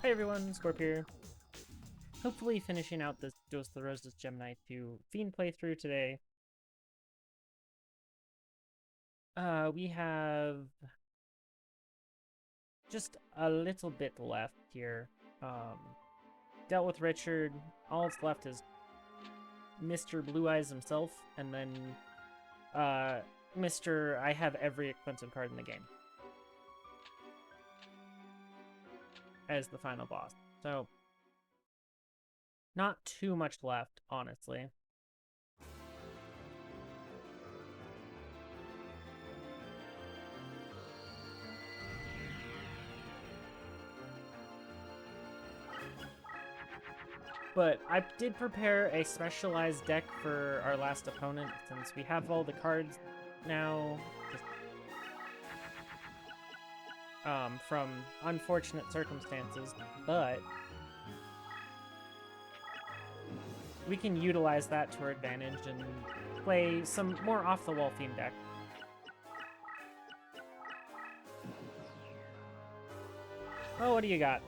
Hey everyone, Scorp here. Hopefully finishing out this Duels of the Roses Gemini 2 Fiend playthrough today. We have just a little bit left here. Dealt with Richard. All that's left is Mr. Blue Eyes himself, and then Mr. I have every expensive card in the game as the final boss. So, not too much left, honestly. But I did prepare a specialized deck for our last opponent, since we have all the cards now, from unfortunate circumstances, but we can utilize that to our advantage and play some more off-the-wall theme deck. Oh, what do you got?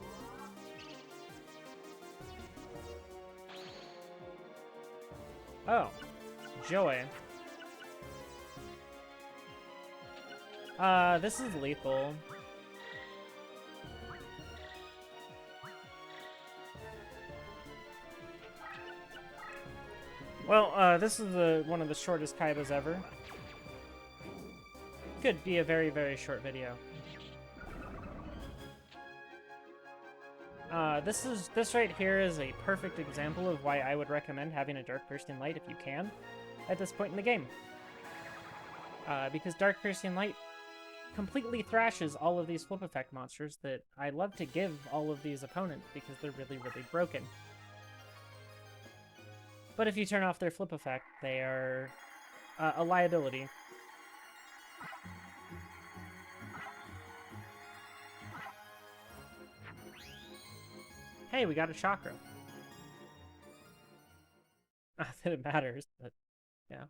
Oh, Joey. This is lethal. Well, this is one of the shortest Kaibas ever. Could be a very, very short video. This right here is a perfect example of why I would recommend having a Dark Piercing Light if you can, at this point in the game. Because Dark Piercing Light completely thrashes all of these flip effect monsters that I love to give all of these opponents because they're really, really broken. But if you turn off their flip effect, they are a liability. Hey, we got a chakra. Not that it matters, but yeah.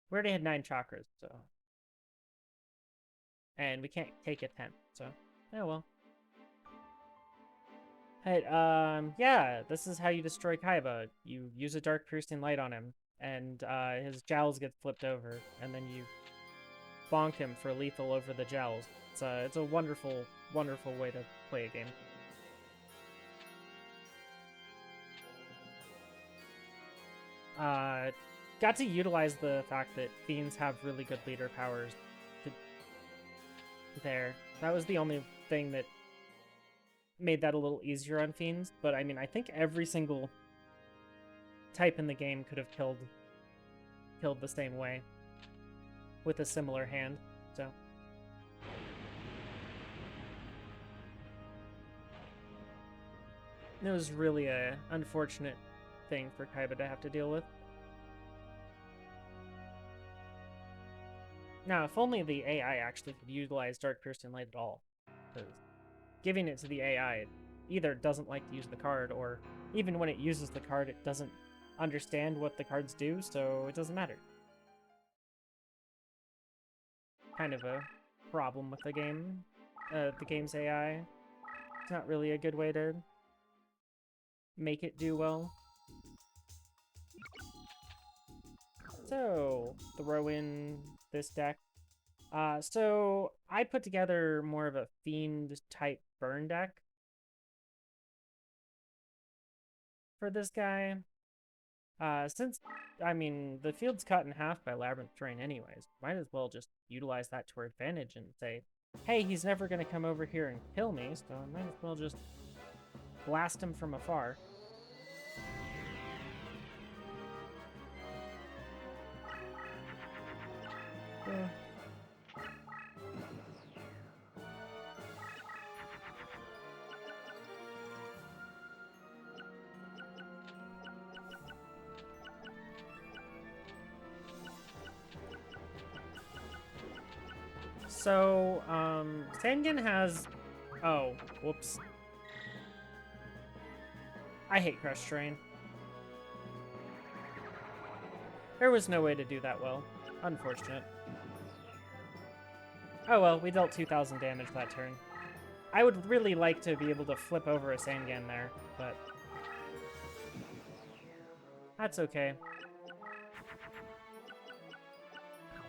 We already had 9 chakras, so. And we can't take a 10, so. Oh well. Hey, yeah, this is how you destroy Kaiba. You use a Dark Piercing Light on him, and his jowls get flipped over, and then you bonk him for lethal over the jowls. It's a wonderful, wonderful way to play a game. Got to utilize the fact that Fiends have really good leader powers there. That was the only thing that made that a little easier on Fiends, but I mean, I think every single type in the game could have killed the same way with a similar hand, so. It was really a unfortunate thing for Kaiba to have to deal with. Now, if only the AI actually could utilize Dark Piercing Light at all, because giving it to the AI, it either doesn't like to use the card, or even when it uses the card, it doesn't understand what the cards do, so it doesn't matter. Kind of a problem with the game, the game's AI. It's not really a good way to make it do well. So, throw in this deck. So I put together more of a Fiend-type burn deck for this guy. Since, I mean, the field's cut in half by Labyrinth Terrain anyways, might as well just utilize that to our advantage and say, hey, he's never going to come over here and kill me, so I might as well just blast him from afar. So, Sangan has... Oh, whoops. I hate Crush Terrain. There was no way to do that well. Unfortunate. Oh well, we dealt 2,000 damage that turn. I would really like to be able to flip over a Sangan there, but that's okay.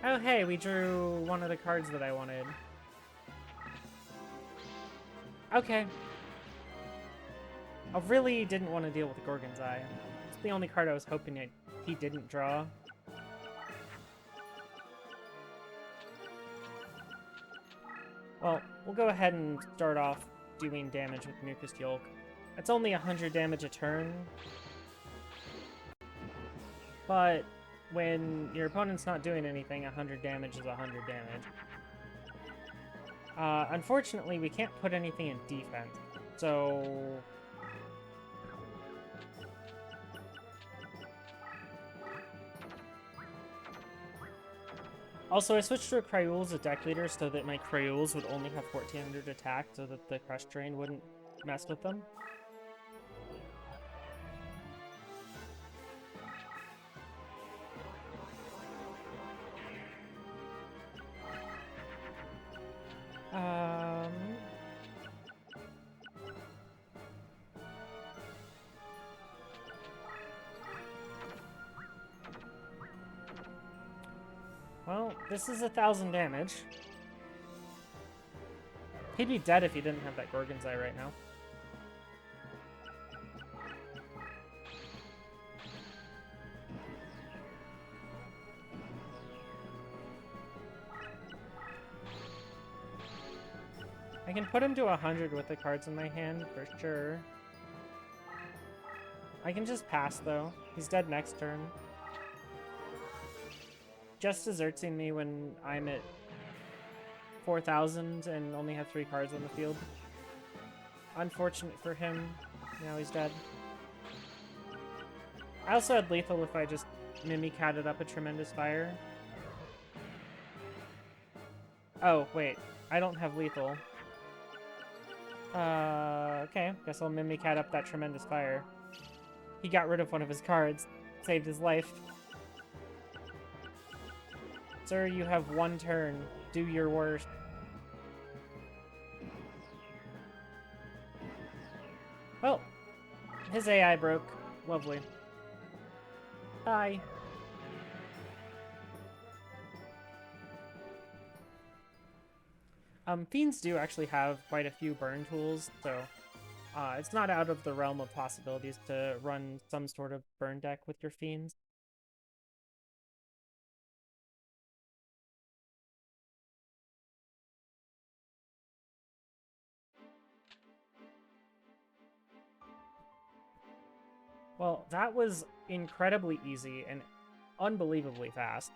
Oh hey, we drew one of the cards that I wanted. Okay. I really didn't want to deal with the Gorgon's Eye. It's the only card I was hoping he didn't draw. Well, we'll go ahead and start off doing damage with Mucus Yolk. It's only 100 damage a turn, but when your opponent's not doing anything, 100 damage is 100 damage. Unfortunately, we can't put anything in defense, so... Also, I switched to a Cryule as a deck leader so that my Cryules would only have 1400 attack so that the Crush Drain wouldn't mess with them. Well, this is 1000 damage. He'd be dead if he didn't have that Gorgon's Eye right now. I can put him to 100 with the cards in my hand, for sure. I can just pass, though. He's dead next turn. Just desertsing me when I'm at 4,000 and only have 3 cards on the field. Unfortunate for him. Now he's dead. I also had lethal if I just Mimikatted up a Tremendous Fire. Oh, wait. I don't have lethal. Okay. Guess I'll Mimikat up that Tremendous Fire. He got rid of one of his cards. Saved his life. Sir, you have 1 turn. Do your worst. Well, his AI broke. Lovely. Bye. Fiends do actually have quite a few burn tools, so it's not out of the realm of possibilities to run some sort of burn deck with your Fiends. Well, that was incredibly easy and unbelievably fast.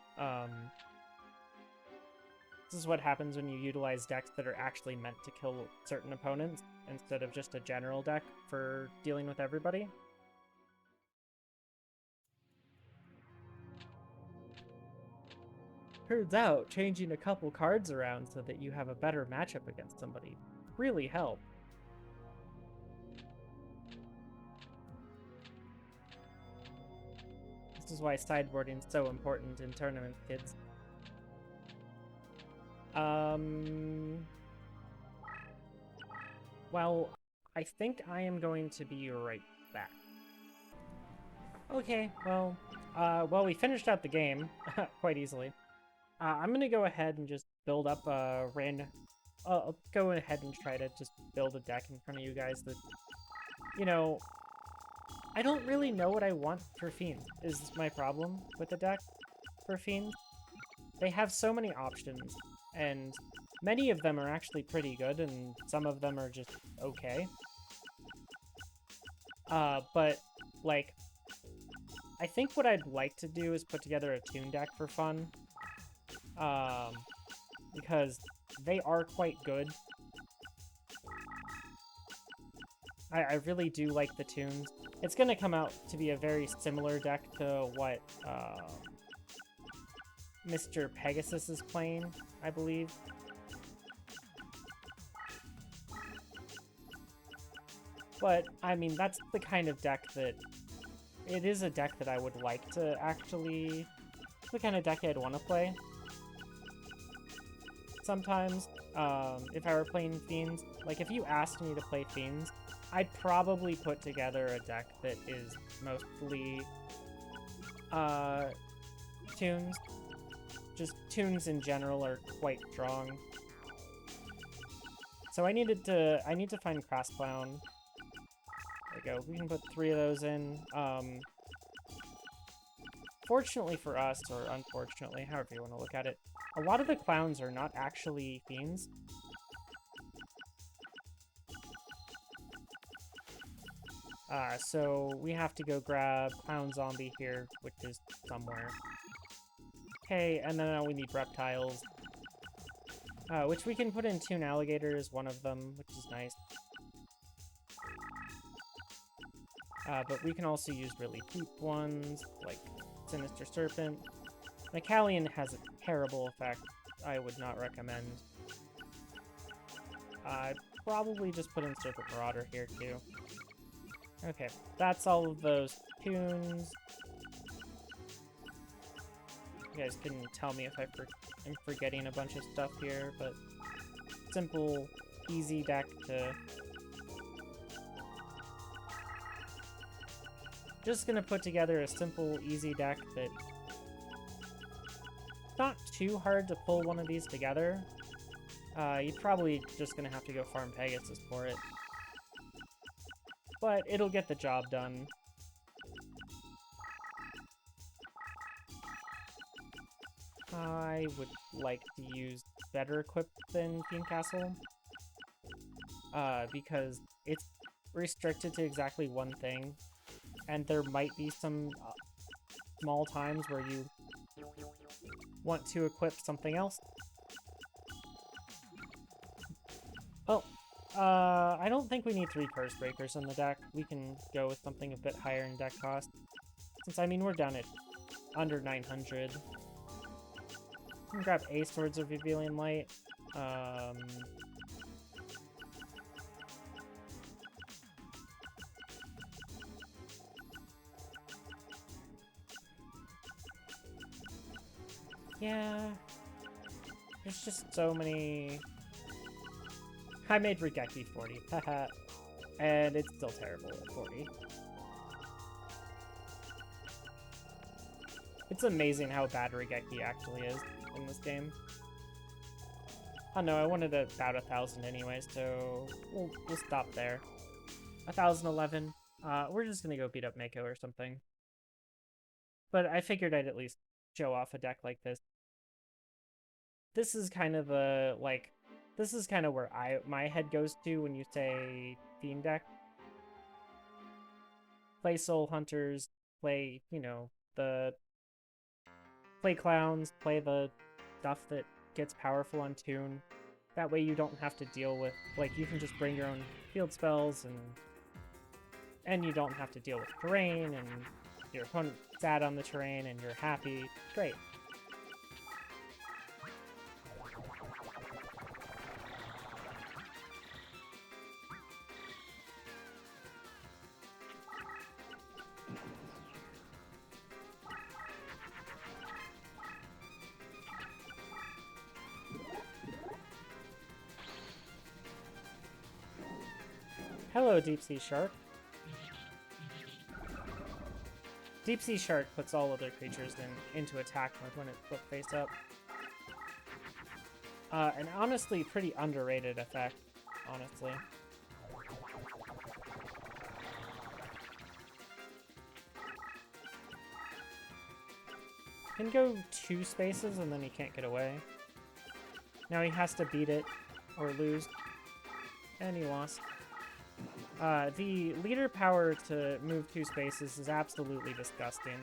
This is what happens when you utilize decks that are actually meant to kill certain opponents instead of just a general deck for dealing with everybody. Turns out, changing a couple cards around so that you have a better matchup against somebody really helped. This is why sideboarding is so important in tournaments, kids. Well, I think I am going to be right back. Okay, well, we finished out the game quite easily. I'm gonna go ahead and just build up a random... I'll go ahead and try to just build a deck in front of you guys that, you know, I don't really know what I want for Fiend, is my problem with the deck for Fiend. They have so many options, and many of them are actually pretty good, and some of them are just okay. But, like, I think what I'd like to do is put together a Toon deck for fun. Because they are quite good. I really do like the Toons. It's going to come out to be a very similar deck to what Mr. Pegasus is playing, I believe. But, I mean, that's the kind of deck that... It is a deck that I would like to actually... It's the kind of deck I'd want to play. Sometimes. if I were playing Fiends. Like, if you asked me to play Fiends, I'd probably put together a deck that is mostly tunes. Just tunes in general are quite strong. So I need to find Crass Clown. There we go. We can put 3 of those in. Fortunately for us, or unfortunately, however you want to look at it, a lot of the clowns are not actually fiends. So we have to go grab Clown Zombie here, which is somewhere. Okay, and then we need reptiles. Which we can put in Toon Alligator as one of them, which is nice. But we can also use really cheap ones, like Sinister Serpent. Macallion has a terrible effect. I would not recommend. I'd probably just put in Serpent Marauder here, too. Okay, that's all of those tunes. You guys can tell me if I'm forgetting a bunch of stuff here, but simple, easy deck to... Just gonna put together a simple, easy deck that... not too hard to pull one of these together. You're probably just gonna have to go farm Pegasus for it. But it'll get the job done. I would like to use better equipped than Fiend Castle. Because it's restricted to exactly one thing. And there might be some small times where you want to equip something else. Oh, I don't think we need 3 Curse Breakers in the deck. We can go with something a bit higher in deck cost. Since, I mean, we're down at under 900. We can grab a Swords of Revealing Light. Yeah. There's just so many... I made Regeki 40, haha. And it's still terrible at 40. It's amazing how bad Regeki actually is in this game. Oh no, I wanted about 1,000 anyways, so we'll stop there. 1,011. We're just gonna go beat up Mako or something. But I figured I'd at least show off a deck like this. This is kind of a, like... This is kind of where my head goes to when you say Fiend deck. Play Soul Hunters, play, you know, play Clowns, play the stuff that gets powerful on Toon. That way you don't have to deal with, like, you can just bring your own field spells, and you don't have to deal with terrain, and your opponent's sad on the terrain, and you're happy. Great. Hello, Deep Sea Shark. Deep Sea Shark puts all other creatures into attack mode when it's flipped face up. An honestly pretty underrated effect, honestly. Can go 2 spaces and then he can't get away. Now he has to beat it or lose. And he lost. The leader power to move 2 spaces is absolutely disgusting.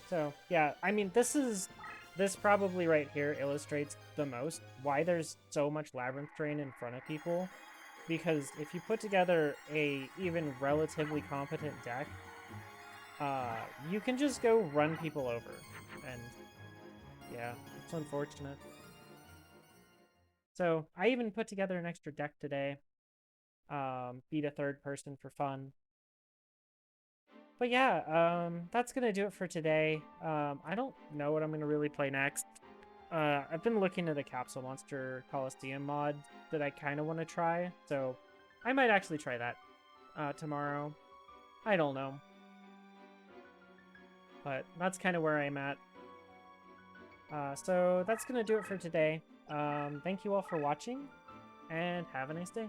So, yeah, I mean, this probably right here illustrates the most why there's so much Labyrinth terrain in front of people. Because if you put together a even relatively competent deck, you can just go run people over. And, yeah, it's unfortunate. So, I even put together an extra deck today. Beat a 3rd person for fun. But yeah, that's gonna do it for today. I don't know what I'm gonna really play next. I've been looking at the Capsule Monster Coliseum mod that I kind of want to try, so I might actually try that tomorrow. I don't know. But that's kind of where I'm at. So that's going to do it for today. Thank you all for watching, and have a nice day.